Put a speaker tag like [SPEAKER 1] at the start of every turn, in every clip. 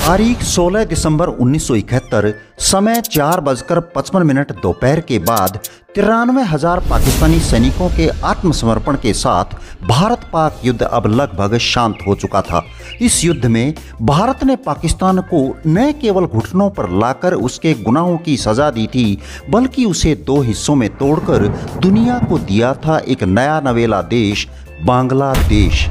[SPEAKER 1] तारीख 16 दिसंबर 1971, समय 4:55 दोपहर के बाद 93,000 पाकिस्तानी सैनिकों के आत्मसमर्पण के साथ भारत पाक युद्ध अब लगभग शांत हो चुका था। इस युद्ध में भारत ने पाकिस्तान को न केवल घुटनों पर लाकर उसके गुनाहों की सजा दी थी, बल्कि उसे दो हिस्सों में तोड़कर दुनिया को दिया था एक नया नवेला देश, बांग्लादेश।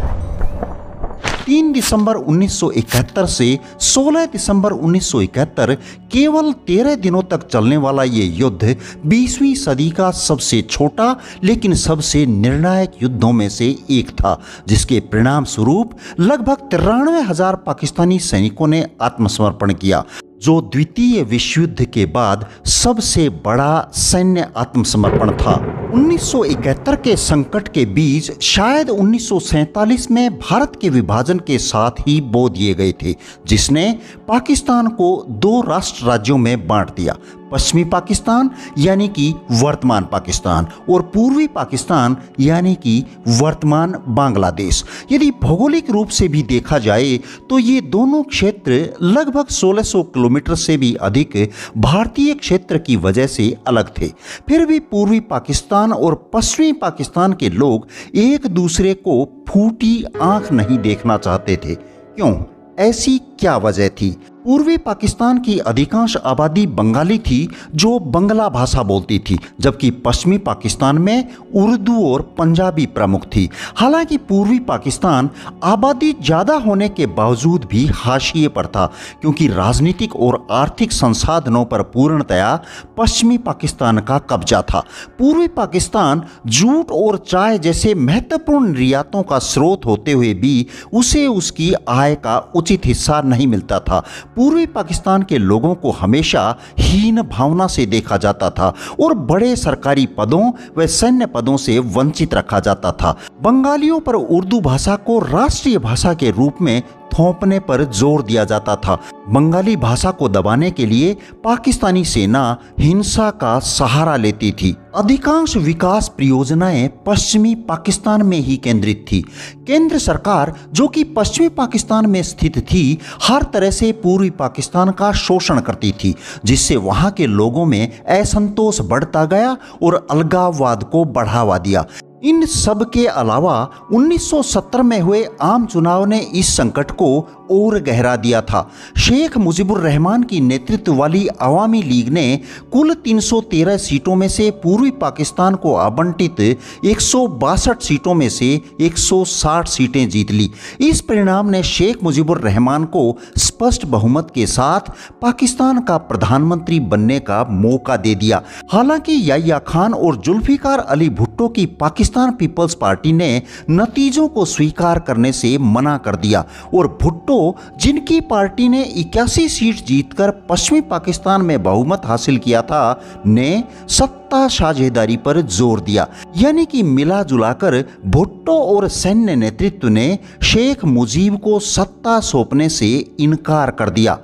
[SPEAKER 1] 3 दिसंबर 1971 से 16 दिसंबर 1971 केवल 13 दिनों तक चलने वाला ये युद्ध 20वीं सदी का सबसे छोटा लेकिन सबसे निर्णायक युद्धों में से एक था, जिसके परिणाम स्वरूप लगभग 93,000 पाकिस्तानी सैनिकों ने आत्मसमर्पण किया, जो द्वितीय विश्व युद्ध के बाद सबसे बड़ा सैन्य आत्मसमर्पण था। 1971 के संकट के बीज शायद 1947 में भारत के विभाजन के साथ ही बो दिए गए थे, जिसने पाकिस्तान को दो राष्ट्र राज्यों में बांट दिया, पश्चिमी पाकिस्तान यानी कि वर्तमान पाकिस्तान और पूर्वी पाकिस्तान यानी कि वर्तमान बांग्लादेश। यदि भौगोलिक रूप से भी देखा जाए तो ये दोनों क्षेत्र लगभग 1600 किलोमीटर से भी अधिक भारतीय क्षेत्र की वजह से अलग थे। फिर भी पूर्वी पाकिस्तान और पश्चिमी पाकिस्तान के लोग एक दूसरे को फूटी आंख नहीं देखना चाहते थे। क्यों? ऐसी क्या वजह थी? पूर्वी पाकिस्तान की अधिकांश आबादी बंगाली थी जो बंगला भाषा बोलती थी, जबकि पश्चिमी पाकिस्तान में उर्दू और पंजाबी प्रमुख थी। हालांकि पूर्वी पाकिस्तान आबादी ज़्यादा होने के बावजूद भी हाशिए पर था, क्योंकि राजनीतिक और आर्थिक संसाधनों पर पूर्णतया पश्चिमी पाकिस्तान का कब्जा था। पूर्वी पाकिस्तान जूट और चाय जैसे महत्वपूर्ण निर्यातों का स्रोत होते हुए भी उसे उसकी आय का उचित हिस्सा नहीं मिलता था। पूर्वी पाकिस्तान के लोगों को हमेशा हीन भावना से देखा जाता था और बड़े सरकारी पदों व सैन्य पदों से वंचित रखा जाता था। बंगालियों पर उर्दू भाषा को राष्ट्रीय भाषा के रूप में थोपने पर जोर दिया जाता था। बंगाली भाषा को दबाने के लिए पाकिस्तानी सेना हिंसा का सहारा लेती थी। अधिकांश विकास परियोजनाएं पश्चिमी पाकिस्तान में ही केंद्रित थी। केंद्र सरकार, जो कि पश्चिमी पाकिस्तान में स्थित थी, हर तरह से पूर्वी पाकिस्तान का शोषण करती थी, जिससे वहां के लोगों में असंतोष बढ़ता गया और अलगाववाद को बढ़ावा दिया। इन सब के अलावा 1970 में हुए आम चुनाव ने इस संकट को और गहरा दिया था। शेख मुजीबुर रहमान की नेतृत्व वाली अवामी लीग ने कुल 313 सीटों में से पूर्वी पाकिस्तान को आवंटित 162 सीटों में से 160 सीटें जीत ली। इस परिणाम ने शेख मुजीबुर रहमान को स्पष्ट बहुमत के साथ पाकिस्तान का प्रधानमंत्री बनने का मौका दे दिया। हालांकि याह्या खान और जुल्फिकार अली भुट्टो की पाकिस्तान पीपल्स पार्टी ने नतीजों को स्वीकार करने से मना कर दिया और भुट्टो, जिनकी पार्टी ने 81 सीट जीतकर पश्चिमी पाकिस्तान में बहुमत हासिल किया था, ने सत्ता साझेदारी पर जोर दिया। यानी कि मिला जुलाकर भुट्टो और सैन्य नेतृत्व ने शेख मुजीब को सत्ता सौंपने से इनकार कर दिया।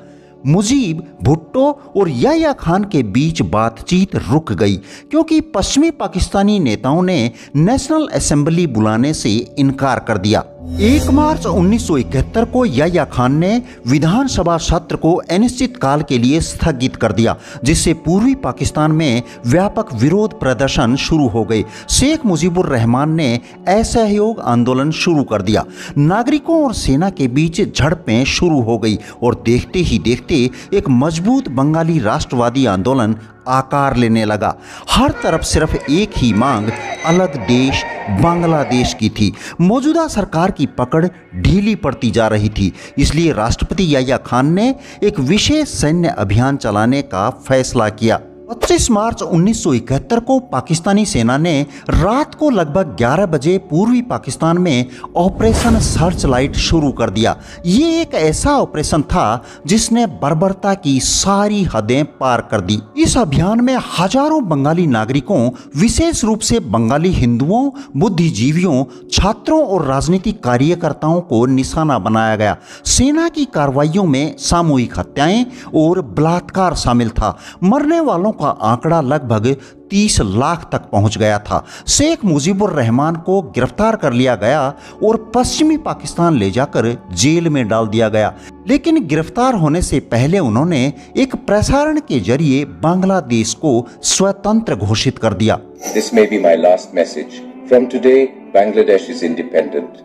[SPEAKER 1] मुजीब, भुट्टो और याह्या खान के बीच बातचीत रुक गई, क्योंकि पश्चिमी पाकिस्तानी नेताओं ने नेशनल असेंबली बुलाने से इनकार कर दिया। 1 मार्च 1971 को याह्या खान ने विधानसभा सत्र को अनिश्चित काल के लिए स्थगित कर दिया, जिससे पूर्वी पाकिस्तान में व्यापक विरोध प्रदर्शन शुरू हो गए। शेख मुजीबुर रहमान ने असहयोग आंदोलन शुरू कर दिया। नागरिकों और सेना के बीच झड़पें शुरू हो गई और देखते ही देखते एक मजबूत बंगाली राष्ट्रवादी आंदोलन आकार लेने लगा। हर तरफ सिर्फ एक ही मांग, अलग देश बांग्लादेश की थी। मौजूदा सरकार की पकड़ ढीली पड़ती जा रही थी, इसलिए राष्ट्रपति याह्या खान ने एक विशेष सैन्य अभियान चलाने का फैसला किया। 25 मार्च 1971 को पाकिस्तानी सेना ने रात को लगभग 11 बजे पूर्वी पाकिस्तान में ऑपरेशन सर्च लाइट शुरू कर दिया। ये एक ऐसा ऑपरेशन था जिसने बर्बरता की सारी हदें पार कर दी। इस अभियान में हजारों बंगाली नागरिकों, विशेष रूप से बंगाली हिंदुओं, बुद्धिजीवियों, छात्रों और राजनीतिक कार्यकर्ताओं को निशाना बनाया गया। सेना की कार्रवाइयों में सामूहिक हत्याएं और बलात्कार शामिल था। मरने वालों का आंकड़ा लगभग 30 लाख तक पहुंच गया था। शेख मुजीबुर रहमान को गिरफ्तार कर लिया गया और पश्चिमी पाकिस्तान ले जाकर जेल में डाल दिया गया, लेकिन गिरफ्तार होने से पहले उन्होंने एक प्रसारण के जरिए बांग्लादेश को स्वतंत्र घोषित कर दिया।
[SPEAKER 2] This may be my last message. From today, Bangladesh is independent.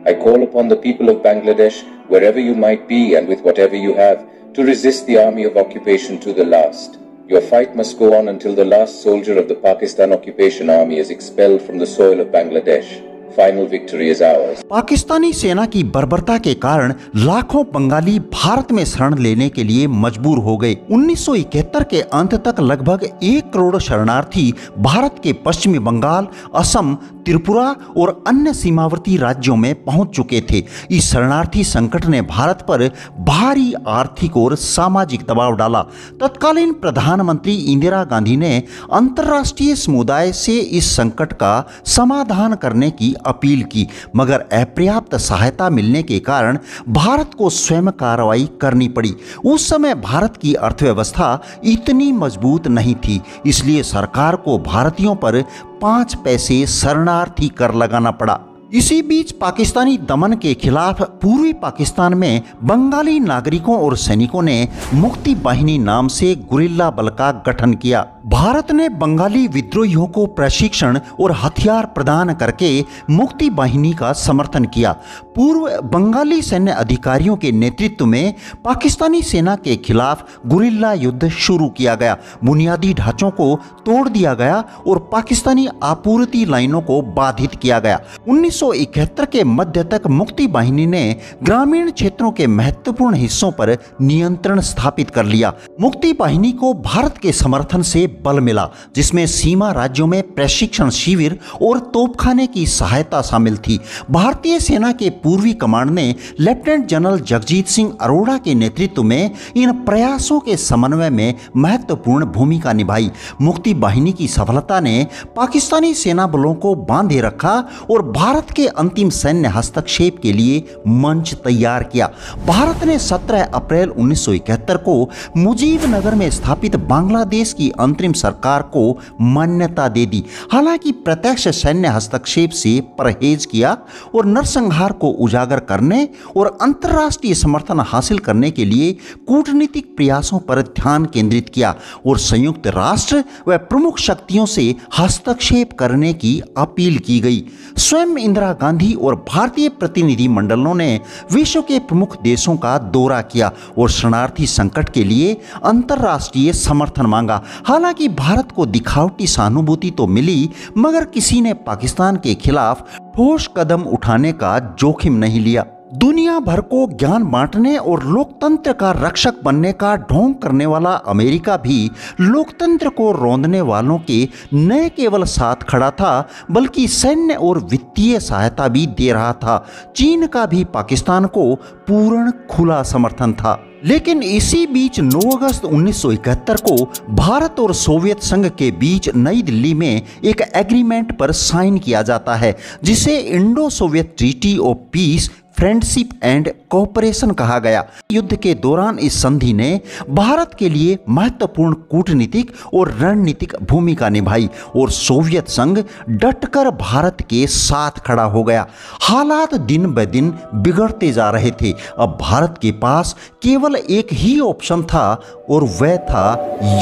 [SPEAKER 2] I call upon the people of Bangladesh, wherever you might be and with whatever you have, to resist the army of occupation to the last. Your fight must go on until the last soldier of the Pakistan occupation army is expelled from the soil of Bangladesh. Final victory is ours.
[SPEAKER 1] Pakistani सेना की बर्बरता के कारण लाखों बंगाली भारत में शरण लेने के लिए मजबूर हो गए। 1971 के अंत तक लगभग 1 करोड़ शरणार्थी भारत के पश्चिमी बंगाल, असम, त्रिपुरा और अन्य सीमावर्ती राज्यों में पहुंच चुके थे। इस शरणार्थी संकट ने भारत पर भारी आर्थिक और सामाजिक दबाव डाला। तत्कालीन प्रधानमंत्री इंदिरा गांधी ने अंतर्राष्ट्रीय समुदाय से इस संकट का समाधान करने की अपील की, मगर अपर्याप्त सहायता मिलने के कारण भारत को स्वयं कार्रवाई करनी पड़ी। उस समय भारत की अर्थव्यवस्था इतनी मजबूत नहीं थी, इसलिए सरकार को भारतीयों पर 5 पैसे शरणार्थी कर लगाना पड़ा। इसी बीच पाकिस्तानी दमन के खिलाफ पूर्वी पाकिस्तान में बंगाली नागरिकों और सैनिकों ने मुक्ति बाहिनी नाम से गुरिल्ला बल का गठन किया। भारत ने बंगाली विद्रोहियों को प्रशिक्षण और हथियार प्रदान करके मुक्ति बाहिनी का समर्थन किया। पूर्व बंगाली सैन्य अधिकारियों के नेतृत्व में पाकिस्तानी सेना के खिलाफ गुरिल्ला युद्ध शुरू किया गया। बुनियादी ढांचों को तोड़ दिया गया और पाकिस्तानी आपूर्ति लाइनों को बाधित किया गया। 1971 के मध्य तक मुक्ति बाहिनी ने ग्रामीण क्षेत्रों के महत्वपूर्ण हिस्सों पर नियंत्रण स्थापित कर लिया। मुक्ति बाहिनी को भारत के समर्थन से बल मिला, जिसमें सीमा राज्यों में प्रशिक्षण शिविर और तोपखाने की सहायता शामिल थी। भारतीय सेना के पूर्वी कमांड ने लेफ्टिनेंट जनरल जगजीत सिंह अरोड़ा के नेतृत्व में इन प्रयासों के समन्वय में महत्वपूर्ण भूमिका निभाई। मुक्ति बाहिनी की सफलता ने पाकिस्तानी सेना बलों को बांधे रखा और भारत के अंतिम सैन्य हस्तक्षेप के लिए मंच तैयार किया। भारत ने 17 अप्रैल 1971 को मुजीबनगर में स्थापित बांग्लादेश की अंतरिम सरकार को मान्यता दे दी। हालांकि प्रत्यक्ष सैन्य हस्तक्षेप से परहेज किया और नरसंहार को उजागर करने और अंतर्राष्ट्रीय समर्थन हासिल करने के लिए कूटनीतिक प्रयासों पर ध्यान केंद्रित किया और संयुक्त राष्ट्र व प्रमुख शक्तियों से हस्तक्षेप करने की अपील की गई। स्वयं इंदिरा गांधी और भारतीय प्रतिनिधि मंडलों ने विश्व के प्रमुख देशों का दौरा किया और शरणार्थी संकट के लिए अंतर्राष्ट्रीय समर्थन मांगा। हालांकि भारत को दिखावटी सहानुभूति तो मिली, मगर किसी ने पाकिस्तान के खिलाफ ठोस कदम उठाने का जोखिम नहीं लिया। दुनिया भर को ज्ञान बांटने और लोकतंत्र का रक्षक बनने का ढोंग करने वाला अमेरिका भी लोकतंत्र को रौंदने वालों के न केवल साथ खड़ा था, बल्कि सैन्य और वित्तीय सहायता भी दे रहा था। चीन का भी पाकिस्तान को पूर्ण खुला समर्थन था। लेकिन इसी बीच 9 अगस्त 1971 को भारत और सोवियत संघ के बीच नई दिल्ली में एक एग्रीमेंट पर साइन किया जाता है, जिसे Indo Soviet treaty of peace, friendship and cooperation कहा गया। युद्ध के दौरान इस संधि ने भारत के लिए महत्वपूर्ण कूटनीतिक और रणनीतिक भूमिका निभाई और सोवियत संघ डटकर भारत के साथ खड़ा हो गया। हालात दिन ब दिन बिगड़ते जा रहे थे। अब भारत के पास केवल एक ही ऑप्शन था और वह था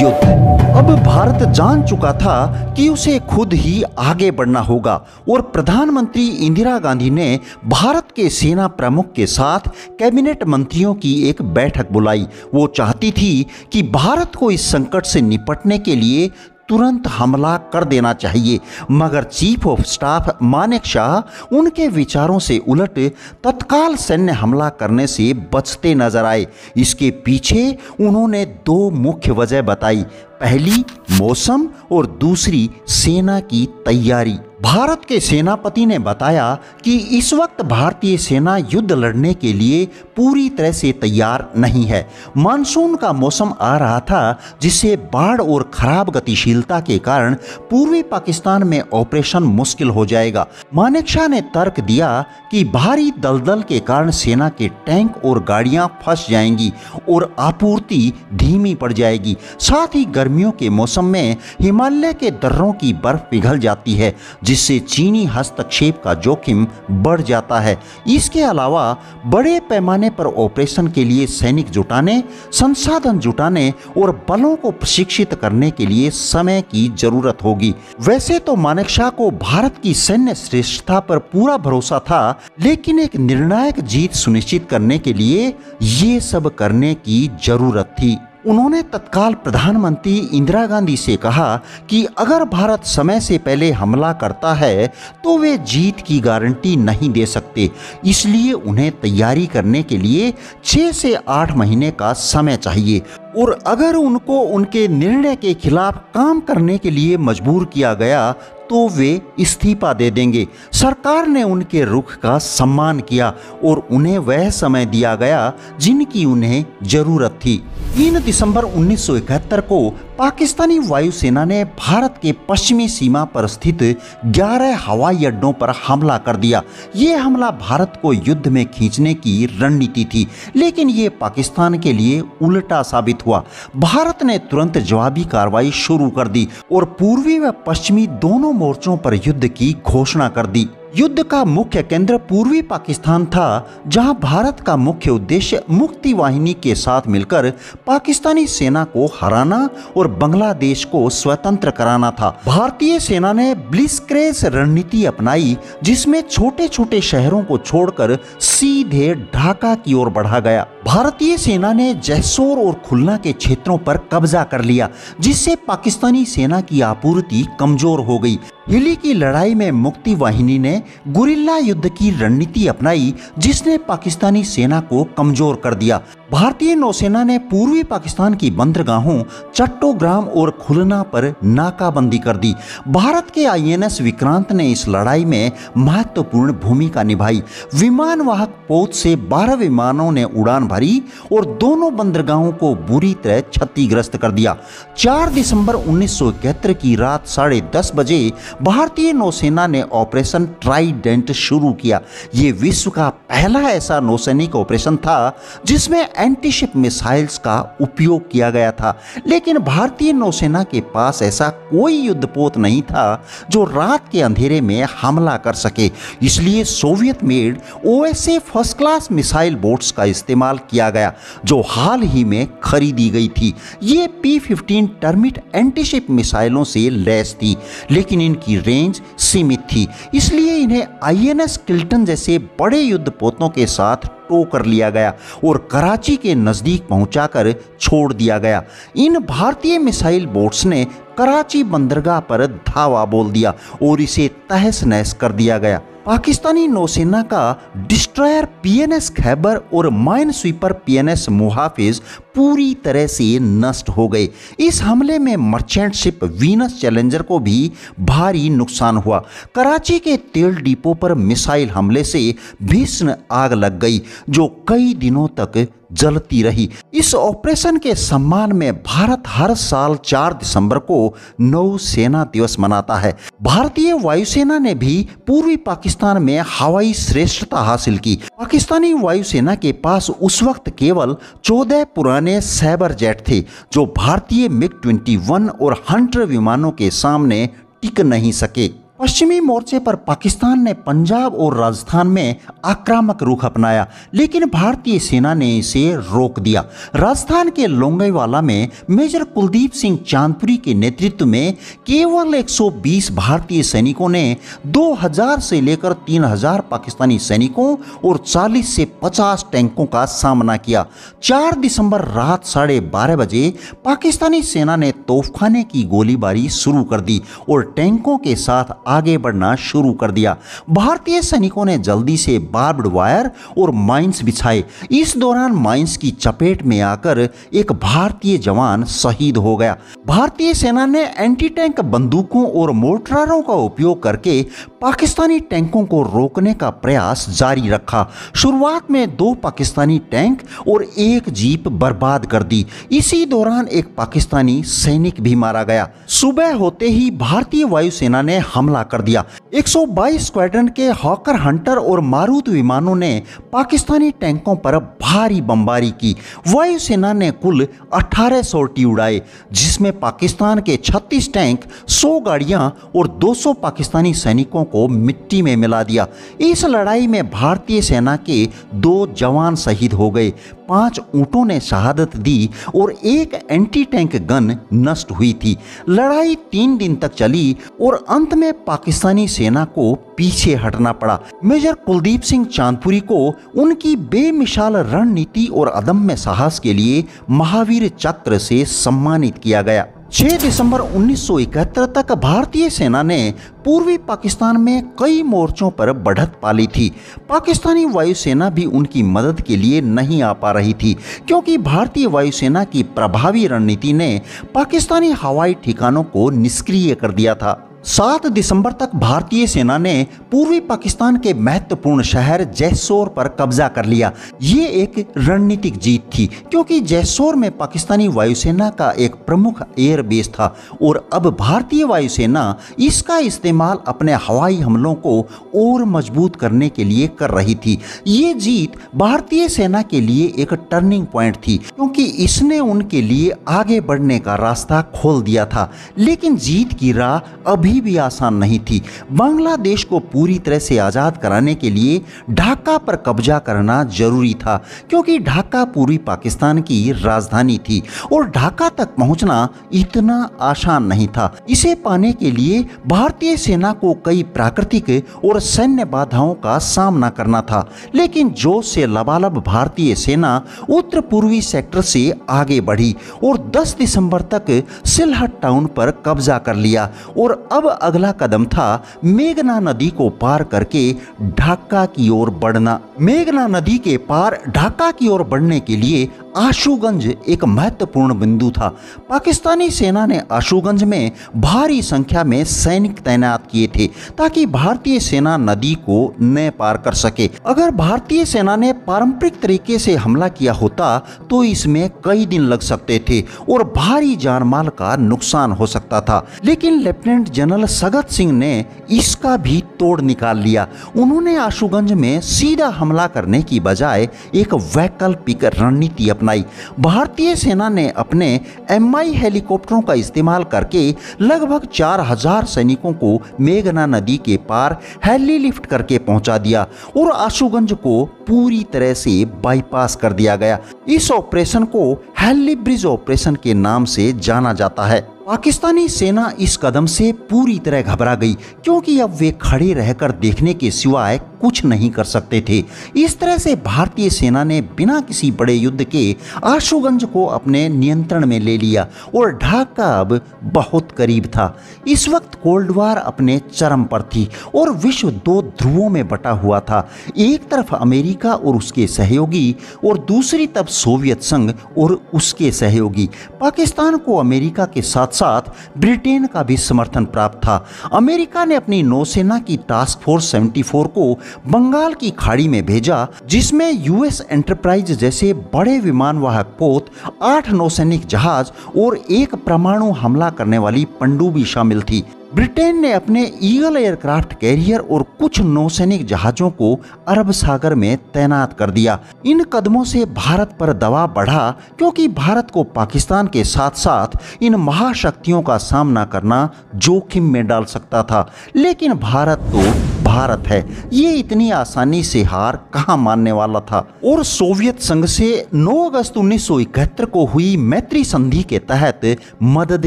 [SPEAKER 1] युद्ध। अब भारत जान चुका था कि उसे खुद ही आगे बढ़ना होगा और प्रधानमंत्री इंदिरा गांधी ने भारत के सेना प्रमुख के साथ कैबिनेट मंत्रियों की एक बैठक बुलाई। वो चाहती थी कि भारत को इस संकट से निपटने के लिए तुरंत हमला कर देना चाहिए, मगर चीफ ऑफ स्टाफ मानेकशॉ उनके विचारों से उलट तत्काल सैन्य हमला करने से बचते नजर आए। इसके पीछे उन्होंने 2 मुख्य वजह बताई। पहली मौसम और दूसरी सेना की तैयारी। भारत के सेनापति ने बताया कि इस वक्त भारतीय सेना युद्ध लड़ने के लिए पूरी तरह से तैयार नहीं है। मानसून का मौसम आ रहा था, जिससे बाढ़ और खराब गतिशीलता के कारण पूर्वी पाकिस्तान में ऑपरेशन मुश्किल हो जाएगा। मानेकशॉ ने तर्क दिया कि भारी दलदल के कारण सेना के टैंक और गाड़ियां फंस जाएंगी और आपूर्ति धीमी पड़ जाएगी। साथ ही गर्मियों के मौसम में हिमालय के दर्रों की बर्फ पिघल जाती है, जिससे चीनी हस्तक्षेप का जोखिम बढ़ जाता है। इसके अलावा बड़े पैमाने पर ऑपरेशन के लिए सैनिक जुटाने, संसाधन जुटाने और बलों को प्रशिक्षित करने के लिए समय की जरूरत होगी। वैसे तो मानेकशॉ को भारत की सैन्य श्रेष्ठता पर पूरा भरोसा था, लेकिन एक निर्णायक जीत सुनिश्चित करने के लिए ये सब करने की जरूरत थी। उन्होंने तत्काल प्रधानमंत्री इंदिरा गांधी से कहा कि अगर भारत समय से पहले हमला करता है तो वे जीत की गारंटी नहीं दे सकते, इसलिए उन्हें तैयारी करने के लिए 6 से 8 महीने का समय चाहिए और अगर उनको उनके निर्णय के खिलाफ काम करने के लिए मजबूर किया गया तो वे इस्तीफा दे देंगे। सरकार ने उनके रुख का सम्मान किया और उन्हें वह समय दिया गया जिनकी उन्हें जरूरत थी। 3 दिसंबर 1971 को पाकिस्तानी वायुसेना ने भारत के पश्चिमी सीमा पर स्थित 11 हवाई अड्डों पर हमला कर दिया। ये हमला भारत को युद्ध में खींचने की रणनीति थी, लेकिन ये पाकिस्तान के लिए उल्टा साबित हुआ। भारत ने तुरंत जवाबी कार्रवाई शुरू कर दी और पूर्वी व पश्चिमी दोनों मोर्चों पर युद्ध की घोषणा कर दी। युद्ध का मुख्य केंद्र पूर्वी पाकिस्तान था, जहां भारत का मुख्य उद्देश्य मुक्ति वाहिनी के साथ मिलकर पाकिस्तानी सेना को हराना और बांग्लादेश को स्वतंत्र कराना था। भारतीय सेना ने ब्लिट्जक्रेग रणनीति अपनाई, जिसमें छोटे छोटे शहरों को छोड़कर सीधे ढाका की ओर बढ़ा गया। भारतीय सेना ने जैसोर और खुलना के क्षेत्रों पर कब्जा कर लिया, जिससे पाकिस्तानी सेना की आपूर्ति कमजोर हो गई। हिली की लड़ाई में मुक्ति वाहिनी ने गुरिल्ला युद्ध की रणनीति अपनाई, जिसने पाकिस्तानी सेना को कमजोर कर दिया। भारतीय नौसेना ने पूर्वी पाकिस्तान की बंदरगाहों चट्टोग्राम और खुलना पर नाकाबंदी कर दी। भारत के INS विक्रांत ने इस लड़ाई में महत्वपूर्ण भूमिका निभाई। विमान वाहक पोत से 12 विमानों ने उड़ान भरी और दोनों बंदरगाहों को बुरी तरह क्षतिग्रस्त कर दिया। 4 दिसंबर 1971 की रात 10:30 बजे भारतीय नौसेना ने ऑपरेशन ट्राइडेंट शुरू किया। ये विश्व का पहला ऐसा नौसैनिक ऑपरेशन था जिसमें एंटीशिप मिसाइल्स का उपयोग किया गया था, लेकिन भारतीय नौसेना के पास ऐसा कोई युद्धपोत नहीं था जो रात के अंधेरे में हमला कर सके। इसलिए Soviet made OSA first class missile boats का इस्तेमाल किया गया, जो हाल ही में खरीदी गई थी। ये P-15 टर्मिट एंटीशिप मिसाइलों से लैस थी, लेकिन इनकी रेंज सीमित थी, इसलिए इन्हें INS किल्टन जैसे बड़े युद्धपोतों के साथ टो कर लिया गया और कराची के नजदीक पहुंचाकर छोड़ दिया गया। इन भारतीय मिसाइल बोट्स ने कराची बंदरगाह पर धावा बोल दिया और इसे तहस नहस कर दिया गया। पाकिस्तानी नौसेना का डिस्ट्रॉयर PNS खैबर और माइन स्वीपर PNS मुहाफिज पूरी तरह से नष्ट हो गए। इस हमले में मर्चेंट शिप वीनस चैलेंजर को भी भारी नुकसान हुआ। कराची के तेल डिपो पर मिसाइल हमले से भीषण आग लग गई, जो कई दिनों तक जलती रही। इस ऑपरेशन के सम्मान में भारत हर साल 4 दिसंबर को नौ सेना दिवस मनाता है। भारतीय वायुसेना ने भी पूर्वी पाकिस्तान में हवाई श्रेष्ठता हासिल की। पाकिस्तानी वायुसेना के पास उस वक्त केवल 14 पुराने सैबर जेट थे, जो भारतीय MiG-21 और हंटर विमानों के सामने टिक नहीं सके। पश्चिमी मोर्चे पर पाकिस्तान ने पंजाब और राजस्थान में आक्रामक रुख अपनाया, लेकिन भारतीय सेना ने इसे रोक दिया। राजस्थान के लोंगेवाला में मेजर कुलदीप सिंह चांदपुरी के नेतृत्व में केवल 120 भारतीय सैनिकों ने 2000 से लेकर 3000 पाकिस्तानी सैनिकों और 40 से 50 टैंकों का सामना किया। 4 दिसंबर रात 12:30 बजे पाकिस्तानी सेना ने तोपखाने की गोलीबारी शुरू कर दी और टैंकों के साथ आगे बढ़ना शुरू कर दिया। भारतीय सैनिकों ने जल्दी से बार्ब्ड वायर और माइंस बिछाए। इस दौरान माइंस की चपेट में आकर एक भारतीय जवान शहीद हो गया। भारतीय सेना ने एंटी टैंक बंदूकों और मोर्टारों का उपयोग करके पाकिस्तानी टैंकों को रोकने का प्रयास जारी रखा। शुरुआत में 2 पाकिस्तानी टैंक और 1 जीप बर्बाद कर दी। इसी दौरान एक पाकिस्तानी सैनिक भी मारा गया। सुबह होते ही भारतीय वायुसेना ने हमला कर दिया। 122 स्क्वाड्रन के हॉकर हंटर और मारूत विमानों ने पाकिस्तानी टैंकों पर भारी बमबारी की। वायुसेना ने कुल 18 सोर्टी उड़ाए, जिसमें पाकिस्तान के 36 टैंक, 100 गाड़ियां और 200 पाकिस्तानी सैनिकों को मिट्टी में मिला दिया। इस लड़ाई में भारतीय सेना के 2 जवान शहीद हो गए, 5 ऊंटों ने शहादत दी और 1 एंटी टैंक गन नष्ट हुई थी। लड़ाई 3 दिन तक चली और अंत में पाकिस्तानी सेना को पीछे हटना पड़ा। मेजर कुलदीप सिंह चांदपुरी को उनकी बेमिसाल रणनीति और अदम्य साहस के लिए महावीर चक्र से सम्मानित किया गया। 6 दिसंबर 1971 तक भारतीय सेना ने पूर्वी पाकिस्तान में कई मोर्चों पर बढ़त पाली थी। पाकिस्तानी वायुसेना भी उनकी मदद के लिए नहीं आ पा रही थी, क्योंकि भारतीय वायुसेना की प्रभावी रणनीति ने पाकिस्तानी हवाई ठिकानों को निष्क्रिय कर दिया था। 7 दिसंबर तक भारतीय सेना ने पूर्वी पाकिस्तान के महत्वपूर्ण शहर जैसोर पर कब्जा कर लिया। ये एक रणनीतिक जीत थी, क्योंकि जैसोर में पाकिस्तानी वायुसेना का एक प्रमुख एयर बेस था और अब भारतीय वायुसेना इसका इस्तेमाल अपने हवाई हमलों को और मजबूत करने के लिए कर रही थी। ये जीत भारतीय सेना के लिए एक टर्निंग पॉइंट थी, क्योंकि इसने उनके लिए आगे बढ़ने का रास्ता खोल दिया था। लेकिन जीत की राह अभी भी आसान नहीं थी। बांग्लादेश को पूरी तरह से आज़ाद कराने के लिए ढाका पर कब्जा करना जरूरी था, क्योंकि ढाका पूर्वी पाकिस्तान की राजधानी थी और ढाका तक पहुंचना इतना आसान नहीं था। इसे पाने के लिए भारतीय सेना को कई प्राकृतिक और सैन्य बाधाओं का सामना करना था। लेकिन जोश से लबालब भारतीय सेना उत्तर पूर्वी सेक्टर से आगे बढ़ी और 10 दिसंबर तक सिलहट टाउन पर कब्जा कर लिया और अब अगला कदम था मेघना नदी को पार करके ढाका की ओर बढ़ना। मेघना नदी के पार ढाका की ओर बढ़ने के लिए आशुगंज एक महत्वपूर्ण बिंदु था। पाकिस्तानी सेना ने आशुगंज में भारी संख्या में सैनिक तैनात किए थे, ताकि भारतीय सेना नदी को न पार कर सके। अगर भारतीय सेना ने पारंपरिक तरीके से हमला किया होता तो इसमें कई दिन लग सकते थे और भारी जानमाल का नुकसान हो सकता था। लेकिन लेफ्टिनेंट जनरल सगत सिंह ने इसका भी तोड़ निकाल लिया। उन्होंने आशुगंज में सीधा हमला करने की बजाय एक वैकल्पिक रणनीति अपनाई। भारतीय सेना ने अपने MI हेलीकॉप्टरों का इस्तेमाल करके लगभग 4000 सैनिकों को मेघना नदी के पार हेली लिफ्ट करके पहुंचा दिया और आशुगंज को पूरी तरह से बाईपास कर दिया गया। इस ऑपरेशन को हेली ब्रिज ऑपरेशन के नाम से जाना जाता है। पाकिस्तानी सेना इस कदम से पूरी तरह घबरा गई, क्योंकि अब वे खड़े रहकर देखने के सिवाय कुछ नहीं कर सकते थे। इस तरह से भारतीय सेना ने बिना किसी बड़े युद्ध के आशुगंज को अपने नियंत्रण में ले लिया और ढाका अब बहुत करीब था। इस वक्त कोल्ड वार अपने चरम पर थी और विश्व 2 ध्रुवों में बटा हुआ था। एक तरफ अमेरिका और उसके सहयोगी और दूसरी तरफ सोवियत संघ और उसके सहयोगी। पाकिस्तान को अमेरिका के साथ साथ ब्रिटेन का भी समर्थन प्राप्त था। अमेरिका ने अपनी नौसेना की टास्क फोर्स 74 को बंगाल की खाड़ी में भेजा, जिसमें US एंटरप्राइज जैसे बड़े विमानवाहक पोत, 8 नौसैनिक जहाज और एक परमाणु हमला करने वाली पनडुब्बी शामिल थी। ब्रिटेन ने अपने ईगल एयरक्राफ्ट कैरियर और कुछ नौसैनिक जहाज़ों को अरब सागर में तैनात कर दिया। इन कदमों से भारत पर दबाव बढ़ा, क्योंकि भारत को पाकिस्तान के साथ साथ इन महाशक्तियों का सामना करना जोखिम में डाल सकता था। लेकिन भारत तो भारत है, ये इतनी आसानी से हार कहाँ मानने वाला था। और सोवियत संघ से 9 अगस्त 1971 को हुई मैत्री संधि के तहत मदद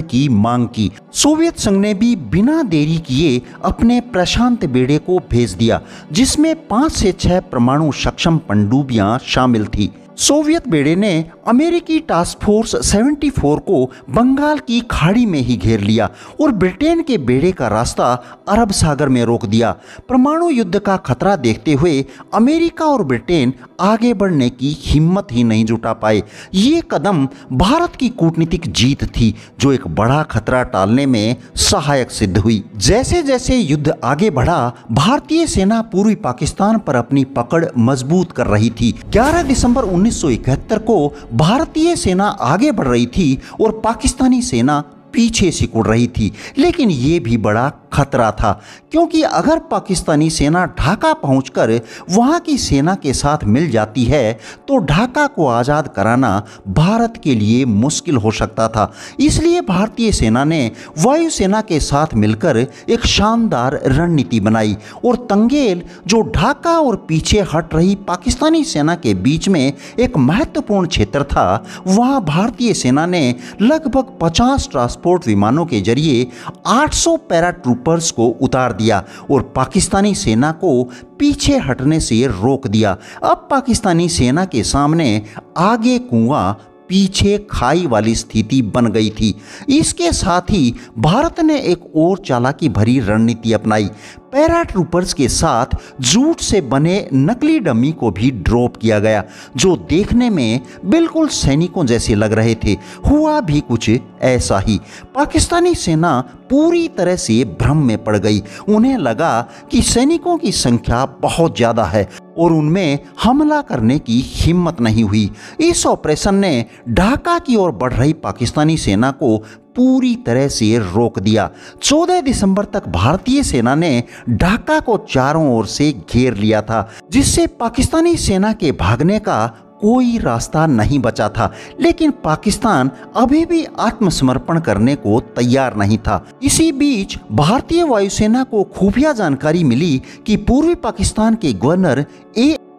[SPEAKER 1] की मांग की। सोवियत संघ ने भी बिना देरी किए अपने प्रशांत बेड़े को भेज दिया, जिसमें 5 से 6 परमाणु सक्षम पनडुब्बियां शामिल थी। सोवियत बेड़े ने अमेरिकी टास्क फोर्स 74 को बंगाल की खाड़ी में ही घेर लिया और ब्रिटेन के बेड़े का रास्ता अरब सागर में रोक दिया। परमाणु युद्ध का खतरा देखते हुए अमेरिका और ब्रिटेन आगे बढ़ने की हिम्मत ही नहीं जुटा पाए। ये कदम भारत की कूटनीतिक जीत थी जो एक बड़ा खतरा टालने में सहायक सिद्ध हुई। जैसे जैसे युद्ध आगे बढ़ा, भारतीय सेना पूर्वी पाकिस्तान पर अपनी पकड़ मजबूत कर रही थी। 11 दिसंबर 1971 को भारतीय सेना आगे बढ़ रही थी और पाकिस्तानी सेना पीछे सिकुड़ रही थी। लेकिन ये भी बड़ा खतरा था, क्योंकि अगर पाकिस्तानी सेना ढाका पहुंचकर वहां की सेना के साथ मिल जाती है तो ढाका को आज़ाद कराना भारत के लिए मुश्किल हो सकता था। इसलिए भारतीय सेना ने वायुसेना के साथ मिलकर एक शानदार रणनीति बनाई और तंगेल, जो ढाका और पीछे हट रही पाकिस्तानी सेना के बीच में एक महत्वपूर्ण क्षेत्र था, वहां भारतीय सेना ने लगभग 50 ट्रांसपोर्ट विमानों के जरिए 800 पैराट्रूपर्स को उतार दिया और पाकिस्तानी सेना को पीछे हटने से रोक दिया। अब पाकिस्तानी सेना के सामने आगे कुआं पीछे खाई वाली स्थिति बन गई थी। इसके साथ ही भारत ने एक और चालाकी भरी रणनीति अपनाई। पैराट्रूपर्स के साथ जूट से बने नकली डमी को भी ड्रॉप किया गया, जो देखने में बिल्कुल सैनिकों जैसे लग रहे थे। हुआ भी कुछ ऐसा ही। पाकिस्तानी सेना पूरी तरह से भ्रम में पड़ गई। उन्हें लगा कि सैनिकों की संख्या बहुत ज़्यादा है और उनमें हमला करने की हिम्मत नहीं हुई। इस ऑपरेशन ने ढाका की ओर बढ़ रही पाकिस्तानी सेना को पूरी तरह से रोक दिया। 14 दिसंबर तक भारतीय सेना ने ढाका को चारों ओर से घेर लिया था, जिससे पाकिस्तानी सेना के भागने का कोई रास्ता नहीं बचा था। लेकिन पाकिस्तान अभी भी आत्मसमर्पण करने को तैयार नहीं था। इसी बीच भारतीय वायुसेना को खुफिया जानकारी मिली कि पूर्वी पाकिस्तान के गवर्नर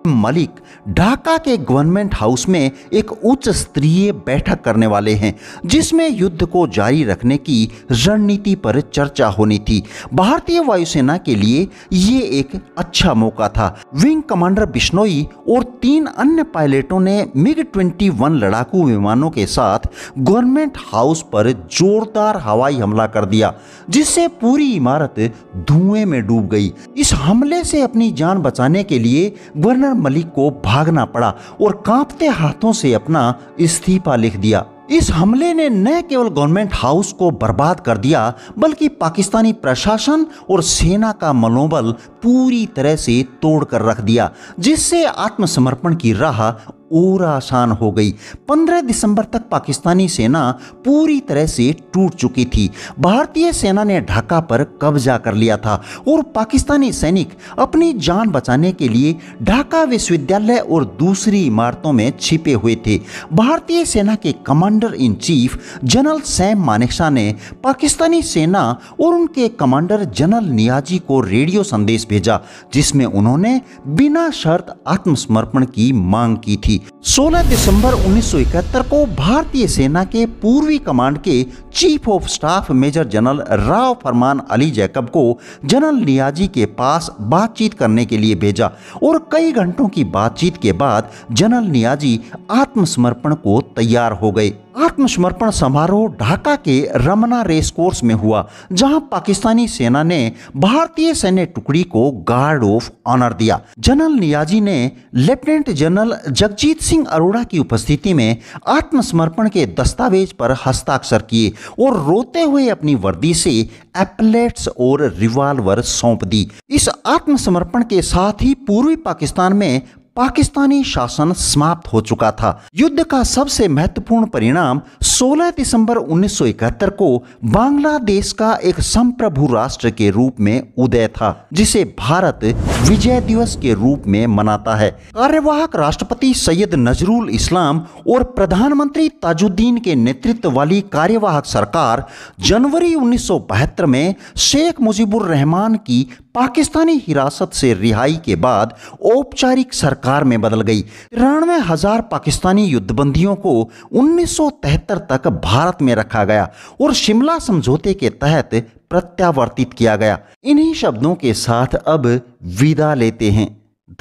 [SPEAKER 1] मलिक ढाका के गवर्नमेंट हाउस में एक उच्च स्तरीय बैठक करने वाले हैं, जिसमें युद्ध को जारी रखने की रणनीति पर चर्चा होनी थी। भारतीय वायुसेना के लिए ये एक अच्छा मौका था। विंग कमांडर बिश्नोई और 3 अन्य पायलटों ने MiG-21 लड़ाकू विमानों के साथ गवर्नमेंट हाउस पर जोरदार हवाई हमला कर दिया, जिससे पूरी इमारत धुएं में डूब गई। इस हमले से अपनी जान बचाने के लिए गवर्नर मलिक को भागना पड़ा और कांपते हाथों से अपना इस्तीफा लिख दिया। इस हमले ने न केवल गवर्नमेंट हाउस को बर्बाद कर दिया, बल्कि पाकिस्तानी प्रशासन और सेना का मनोबल पूरी तरह से तोड़ कर रख दिया, जिससे आत्मसमर्पण की राह और आसान हो गई। 15 दिसंबर तक पाकिस्तानी सेना पूरी तरह से टूट चुकी थी। भारतीय सेना ने ढाका पर कब्जा कर लिया था और पाकिस्तानी सैनिक अपनी जान बचाने के लिए ढाका विश्वविद्यालय और दूसरी इमारतों में छिपे हुए थे। भारतीय सेना के commander in chief general Sam Manekshaw ने पाकिस्तानी सेना और उनके कमांडर जनरल नियाजी को रेडियो संदेश भेजा, जिसमें उन्होंने बिना शर्त आत्मसमर्पण की मांग की थी। 16 दिसंबर 1971 को भारतीय सेना के पूर्वी कमांड के chief of staff major general Rao Farman Ali Jacob को जनरल नियाजी के पास बातचीत करने के लिए भेजा और कई घंटों की बातचीत के बाद जनरल नियाजी आत्मसमर्पण को तैयार हो गए। आत्मसमर्पण समारोह ढाका के रमना रेस कोर्स में हुआ, जहां पाकिस्तानी सेना ने भारतीय सैन्य टुकड़ी को गार्ड ऑफ ऑनर दिया। जनरल नियाजी ने लेफ्टिनेंट जनरल जगजीत सिंह अरोड़ा की उपस्थिति में आत्मसमर्पण के दस्तावेज पर हस्ताक्षर किए और रोते हुए अपनी वर्दी से एपलेट्स और रिवॉल्वर सौंप दी। इस आत्मसमर्पण के साथ ही पूर्वी पाकिस्तान में पाकिस्तानी शासन समाप्त हो चुका था। युद्ध का सबसे महत्वपूर्ण परिणाम 16 दिसंबर 1971 को बांग्लादेश का एक संप्रभु राष्ट्र के रूप में उदय था, जिसे भारत विजय दिवस के रूप में मनाता है। कार्यवाहक राष्ट्रपति सैयद नजरुल इस्लाम और प्रधानमंत्री ताजुद्दीन के नेतृत्व वाली कार्यवाहक सरकार जनवरी 1972 में शेख मुजीबुर रहमान की पाकिस्तानी हिरासत से रिहाई के बाद औपचारिक सरकार में बदल गई। 93,000 पाकिस्तानी युद्धबंदियों को 1973 तक भारत में रखा गया और शिमला समझौते के तहत प्रत्यावर्तित किया गया। इन्हीं शब्दों के साथ अब विदा लेते हैं।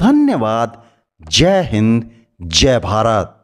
[SPEAKER 1] धन्यवाद। जय हिंद, जय भारत।